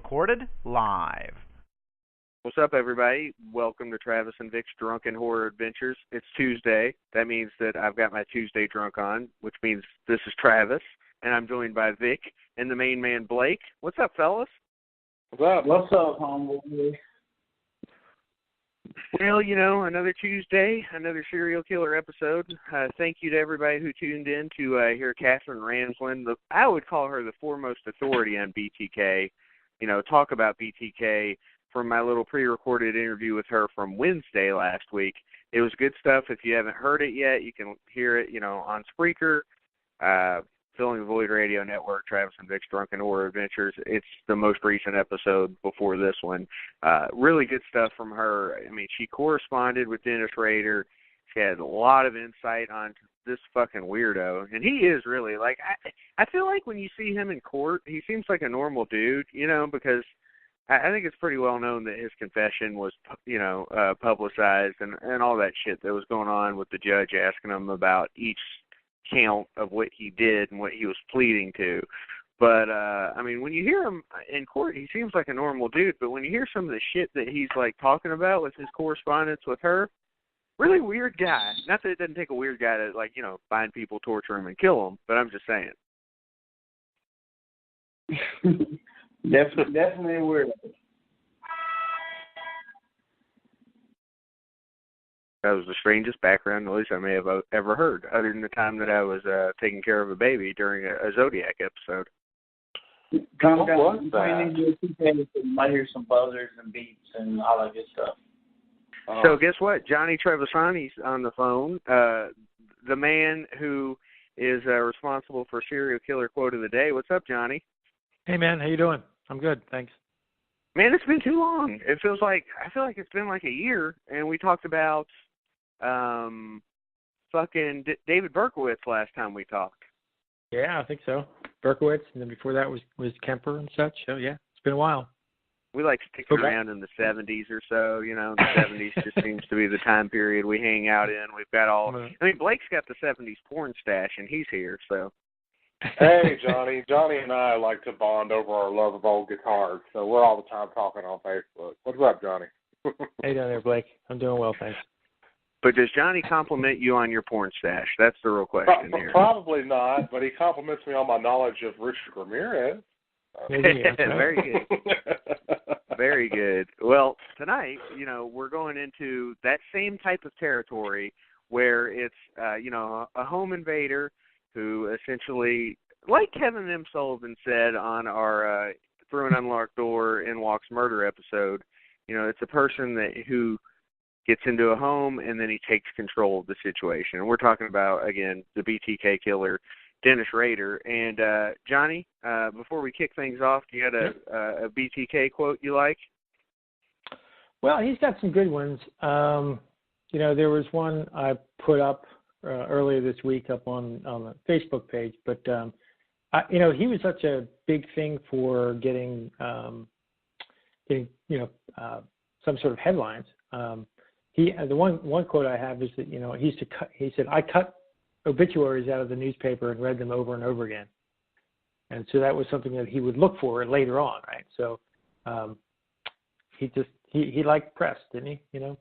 recorded live. What's up, everybody? Welcome to Travis and Vic's Drunken Horror Adventures. It's Tuesday. That means that I've got my Tuesday drunk on, which means this is Travis, and I'm joined by Vic and the main man, Blake. What's up, fellas? What's up, homeboy? Well, you know, another Tuesday, another serial killer episode. Thank you to everybody who tuned in to hear Catherine Ramsland. I would call her the foremost authority on BTK. You know, talk about BTK from my little pre-recorded interview with her from Wednesday last week. It was good stuff. If you haven't heard it yet, you can hear it, you know, on Spreaker, Filling the Void Radio Network, Travis and Vic's Drunken Horror Adventures. It's the most recent episode before this one. Really good stuff from her. I mean, she corresponded with Dennis Rader. She had a lot of insight on this fucking weirdo. And he is really, like, I feel like when you see him in court, he seems like a normal dude, you know, because I think it's pretty well known that his confession was, you know, publicized and all that shit that was going on with the judge asking him about each count of what he did and what he was pleading to. But, I mean, when you hear him in court, he seems like a normal dude. But when you hear some of the shit that he's, like, talking about with his correspondence with her, really weird guy. Not that it doesn't take a weird guy to, like, you know, find people, torture them, and kill them, but I'm just saying. Definitely weird. That was the strangest background noise I may have ever heard, other than the time that I was taking care of a baby during a Zodiac episode. Calm down. You might hear some buzzers and beeps and all that good stuff. So guess what? Johnny Trevisani's on the phone. The man who is responsible for Serial Killer Quote of the Day. What's up, Johnny? Hey, man. How you doing? I'm good, thanks. Man, it's been too long. I feel like it's been like a year, and we talked about fucking David Berkowitz last time we talked. Yeah, I think so. Berkowitz, and then before that was Kemper and such. So yeah, it's been a while. We like sticking around in the 70s or so, you know. The 70s just seems to be the time period we hang out in. We've got all. I mean, Blake's got the 70s porn stash, and he's here, so. Hey, Johnny. Johnny and I like to bond over our love of old guitars, so we're all the time talking on Facebook. What's up, Johnny? Hey down there, Blake. I'm doing well, thanks. But does Johnny compliment you on your porn stash? That's the real question here. Probably not, but he compliments me on my knowledge of Richard Ramirez. Very good. Very good. Well, tonight, you know, we're going into that same type of territory where it's, you know, a home invader who essentially, like Kevin M. Sullivan said on our Through an Unlocked Door in Walks Murder episode, you know, it's a person who gets into a home and then he takes control of the situation. And we're talking about, again, the BTK killer, Dennis Rader. And, Johnny, before we kick things off, do you got a BTK quote you like? Well, he's got some good ones. You know, there was one I put up earlier this week up on the Facebook page, but you know, he was such a big thing for getting you know, some sort of headlines. The one quote I have is that, you know, he said, I cut obituaries out of the newspaper and read them over and over again, and so that was something that he would look for later on, right? So he liked press, didn't he? You know.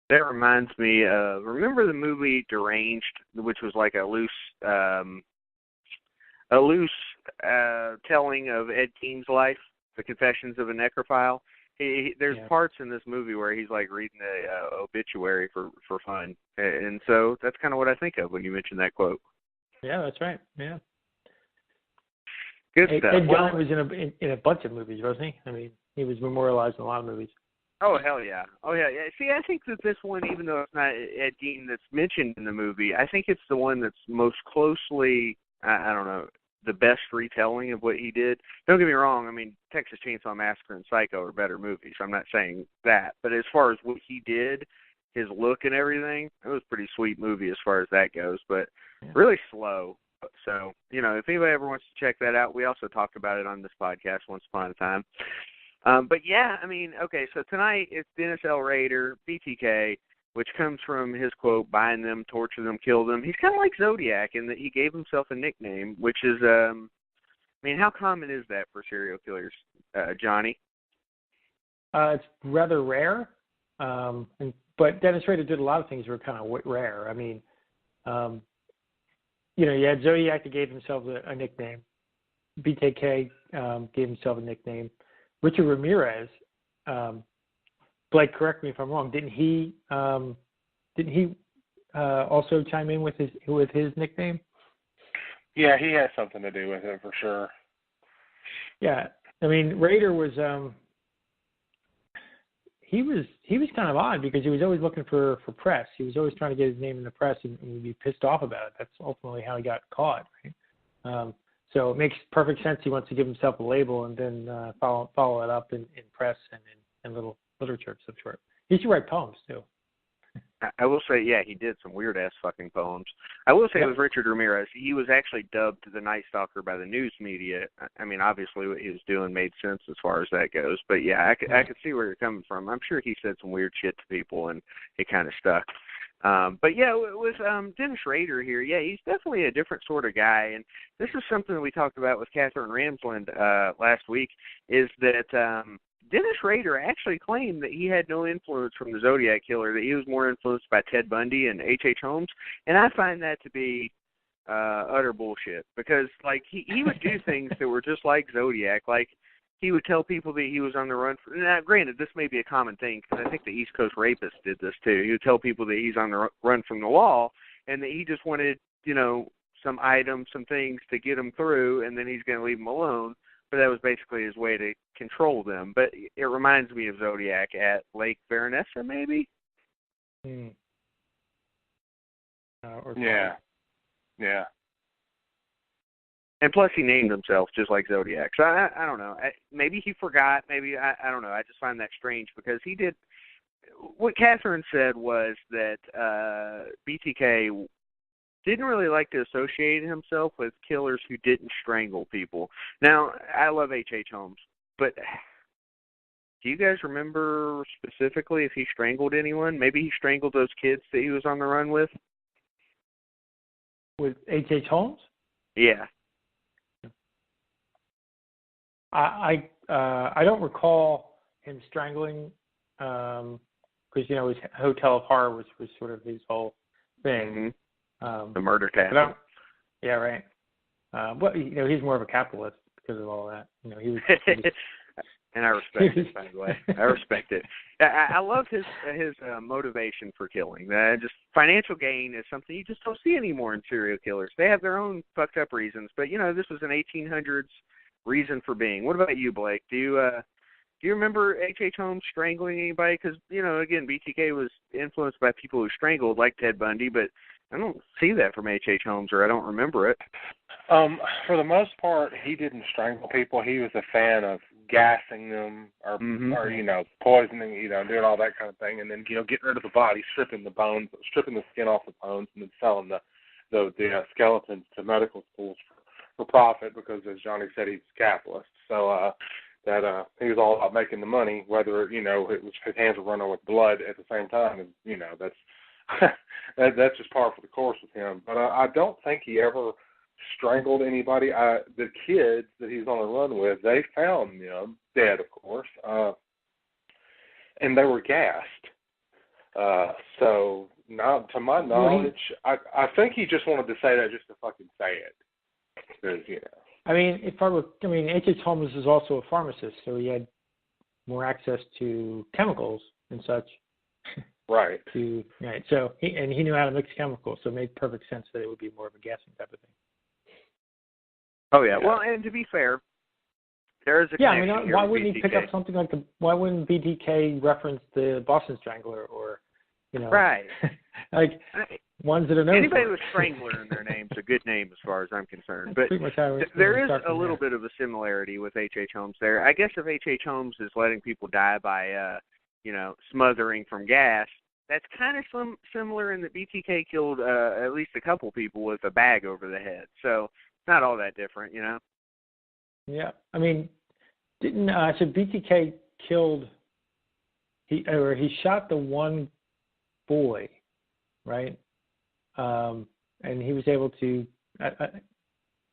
That reminds me of, remember the movie Deranged, which was like a loose telling of Ed Keene's life, The Confessions of a Necrophile? There's parts in this movie where he's like reading the obituary for fun, and so that's kind of what I think of when you mention that quote. Yeah, that's right. Yeah. Good stuff. Ed Gein was in a bunch of movies, wasn't he? I mean, he was memorialized in a lot of movies. Oh, hell yeah. Oh, yeah. See, I think that this one, even though it's not Ed Gein that's mentioned in the movie, I think it's the one that's most closely, I don't know, the best retelling of what he did. Don't get me wrong. I mean, Texas Chainsaw Massacre and Psycho are better movies. I'm not saying that. But as far as what he did, his look and everything, it was a pretty sweet movie as far as that goes, but really slow. So, you know, if anybody ever wants to check that out, we also talked about it on this podcast once upon a time. But yeah, I mean, okay, so tonight it's Dennis L. Rader, BTK, which comes from his quote, bind them, torture them, kill them. He's kind of like Zodiac in that he gave himself a nickname, which is I mean, how common is that for serial killers, Johnny? It's rather rare, but Dennis Rader did a lot of things that were kind of rare. I mean, you had Zodiac that gave himself a nickname. BTK gave himself a nickname. Richard Ramirez, Blake, correct me if I'm wrong. Didn't he also chime in with his nickname? Yeah, he has something to do with it for sure. Yeah, I mean, Rader was he was kind of odd because he was always looking for press. He was always trying to get his name in the press and he'd be pissed off about it. That's ultimately how he got caught, right? So it makes perfect sense he wants to give himself a label and then follow it up in press and in little literature of some sort. He used to write poems too. I will say, yeah, he did some weird-ass fucking poems. I will say with Richard Ramirez, he was actually dubbed the Night Stalker by the news media. I mean, obviously what he was doing made sense as far as that goes. But, yeah, I could see where you're coming from. I'm sure he said some weird shit to people, and it kind of stuck. But, yeah, with Dennis Rader here, yeah, he's definitely a different sort of guy. And this is something that we talked about with Catherine Ramsland last week, is that Dennis Rader actually claimed that he had no influence from the Zodiac Killer, that he was more influenced by Ted Bundy and H.H. Holmes. And I find that to be utter bullshit because, like, he would do things that were just like Zodiac. Like, he would tell people that he was on the run. Now, granted, this may be a common thing because I think the East Coast rapist did this too. He would tell people that he's on the run from the law and that he just wanted, some items, some things to get him through, and then he's going to leave them alone. But that was basically his way to control them. But it reminds me of Zodiac at Lake Veronesa, maybe? Yeah. And plus he named himself just like Zodiac. So I don't know. Maybe he forgot. Maybe, I don't know. I just find that strange because he did – what Catherine said was that BTK didn't really like to associate himself with killers who didn't strangle people. Now, I love H.H. Holmes, but do you guys remember specifically if he strangled anyone? Maybe he strangled those kids that he was on the run with? With H.H. Holmes? Yeah. I don't recall him strangling because, his Hotel of Horror was sort of his whole thing. Mm-hmm. The murder tactic. Yeah, right. But he's more of a capitalist because of all that. He was and I respect it, by the way. I respect it. I love his motivation for killing. Just financial gain is something you just don't see anymore in serial killers. They have their own fucked up reasons, but this was an 1800s reason for being. What about you, Blake? Do you remember H.H. Holmes strangling anybody? Because again, BTK was influenced by people who strangled, like Ted Bundy, but I don't see that from H.H. Holmes, or I don't remember it. For the most part, he didn't strangle people. He was a fan of gassing them or poisoning, doing all that kind of thing, and then, getting rid of the body, stripping the skin off the bones, and then selling the skeletons to medical schools for profit because, as Johnny said, he's a capitalist. So that he was all about making the money, whether, it was his hands were running with blood at the same time, and, that's that's just par for the course with him. But I don't think he ever strangled anybody. The kids that he's on the run with, they found them dead, of course, and they were gassed. So, not to my knowledge, I think he just wanted to say that just to fucking say it. Because, I mean, H.H. Holmes is also a pharmacist, so he had more access to chemicals and such. Right. So he knew how to mix chemicals, so it made perfect sense that it would be more of a gassing type of thing. Oh yeah. Well, and to be fair, there is a connection here. Why wouldn't he pick up something like why wouldn't BTK reference the Boston Strangler or, right? Like ones that are known. Anybody with Strangler in their name's a good name as far as I'm concerned. But there is a little bit of a similarity with H.H. Holmes there. I guess if H.H. Holmes is letting people die by smothering from gas, that's kind of similar in that BTK killed at least a couple people with a bag over the head. So it's not all that different, Yeah. I mean, didn't so BTK killed he shot the one boy, right? And he was able to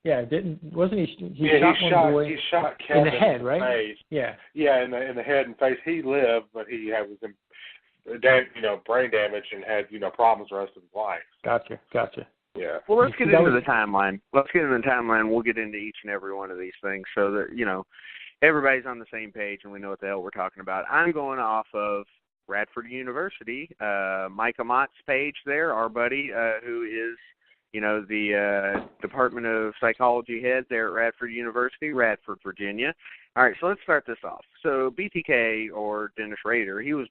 Wasn't he shot one boy he shot Kevin in the head, right? Face. Yeah. Yeah, in the head and face. He lived, but he was in brain damage and had problems the rest of his life. Gotcha. Yeah. Well, let's get into the timeline. We'll get into each and every one of these things so that everybody's on the same page and we know what the hell we're talking about. I'm going off of Radford University. Mike Amott's page there, our buddy, who is the Department of Psychology head there at Radford University, Radford, Virginia. All right, so let's start this off. So BTK, or Dennis Rader, he was.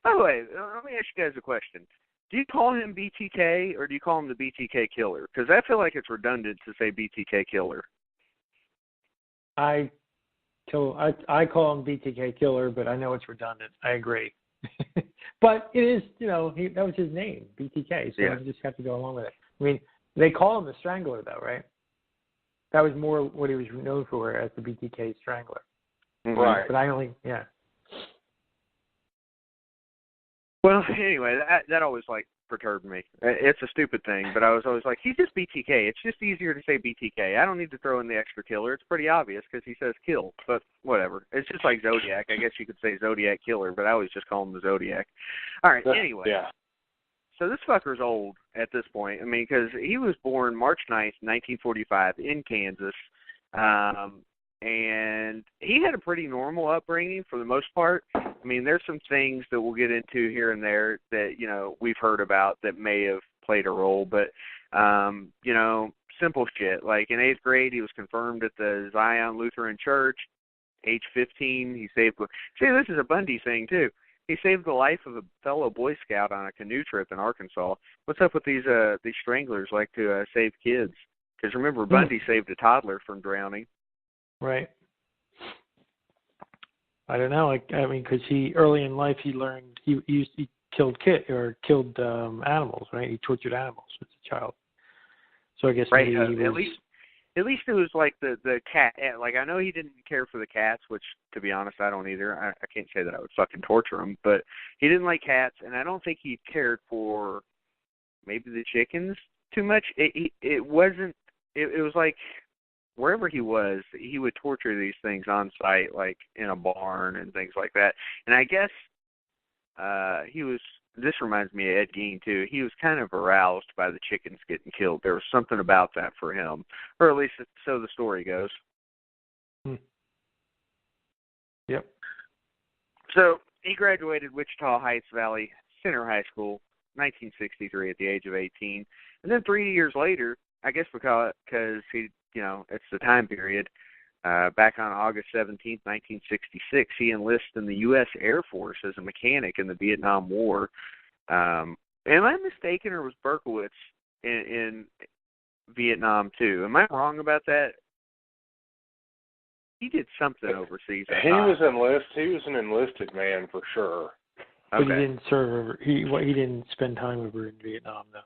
By the way, let me ask you guys a question. Do you call him BTK or do you call him the BTK killer? Because I feel like it's redundant to say BTK killer. I call him BTK killer, but I know it's redundant. I agree. But it is, that was his name, BTK, so I just have to go along with it. I mean, they call him the Strangler, though, right? That was more what he was known for, as the BTK Strangler. Mm-hmm. Right. But Well, anyway, that always, perturbed me. It's a stupid thing, but I was always like, he's just BTK. It's just easier to say BTK. I don't need to throw in the extra killer. It's pretty obvious because he says kill, but whatever. It's just like Zodiac. I guess you could say Zodiac killer, but I always just call him the Zodiac. All right, anyway. Yeah. So this fucker's old at this point. I mean, because he was born March 9th, 1945 in Kansas, and he had a pretty normal upbringing for the most part. I mean, there's some things that we'll get into here and there that, we've heard about that may have played a role, but, simple shit. Like in 8th grade, he was confirmed at the Zion Lutheran Church. Age 15, he saved. See, this is a Bundy thing, too. He saved the life of a fellow Boy Scout on a canoe trip in Arkansas. What's up with these stranglers like to save kids? Because remember, Bundy saved a toddler from drowning. Right. I don't know. I mean, because early in life he learned he killed animals, right? He tortured animals as a child. So I guess right. Maybe at least it was like the cat. Like I know he didn't care for the cats, which to be honest I don't either. I can't say that I would fucking torture them, but he didn't like cats, and I don't think he cared for maybe the chickens too much. It wasn't. It was like wherever he was, he would torture these things on site, like in a barn and things like that. And I guess he was. This reminds me of Ed Gein, too. He was kind of aroused by the chickens getting killed. There was something about that for him, or at least so the story goes. Yep. So he graduated Wichita Heights Valley Center High School, 1963, at the age of 18. And then 3 years later, I guess because he, it's the time period, back on August 17th, 1966, he enlisted in the U.S. Air Force as a mechanic in the Vietnam War. Am I mistaken, or was Berkowitz in Vietnam too? Am I wrong about that? He did something overseas. He was an enlisted man for sure. But he didn't serve. He didn't spend time over in Vietnam, though.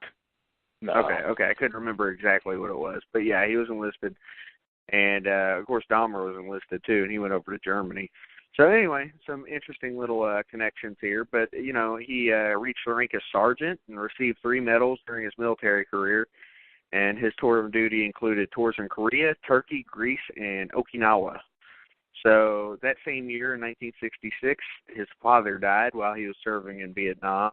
No. Okay. I couldn't remember exactly what it was, but yeah, he was enlisted. And, of course, Dahmer was enlisted, too, and he went over to Germany. So, anyway, some interesting little connections here. But, he reached the rank of sergeant and received 3 medals during his military career. And his tour of duty included tours in Korea, Turkey, Greece, and Okinawa. So, that same year, in 1966, his father died while he was serving in Vietnam.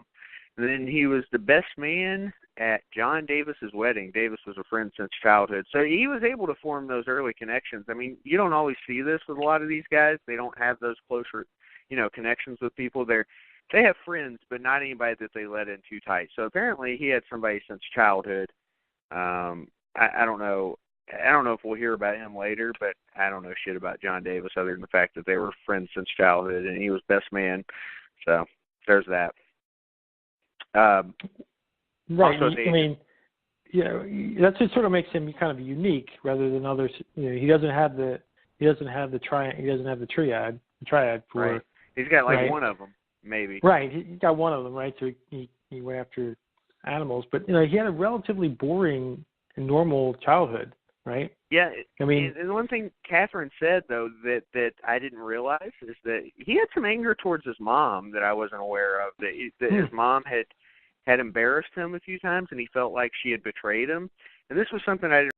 And then he was the best man at John Davis's wedding. Davis was a friend since childhood. So he was able to form those early connections. I mean, you don't always see this with a lot of these guys. They don't have those closer, connections with people. They have friends, but not anybody that they let in too tight. So apparently he had somebody since childhood. I don't know. I don't know if we'll hear about him later, but I don't know shit about John Davis other than the fact that they were friends since childhood, and he was best man. So there's that. Right. I mean, that's what sort of makes him kind of unique rather than others. He doesn't have the triad for. Right. He's got like right. one of them, maybe. Right. He got one of them, right? So he went after animals, but he had a relatively boring and normal childhood, right? Yeah. I mean, and one thing Catherine said though that I didn't realize is that he had some anger towards his mom that I wasn't aware of. That his mom had embarrassed him a few times, and he felt like she had betrayed him. And this was something I didn't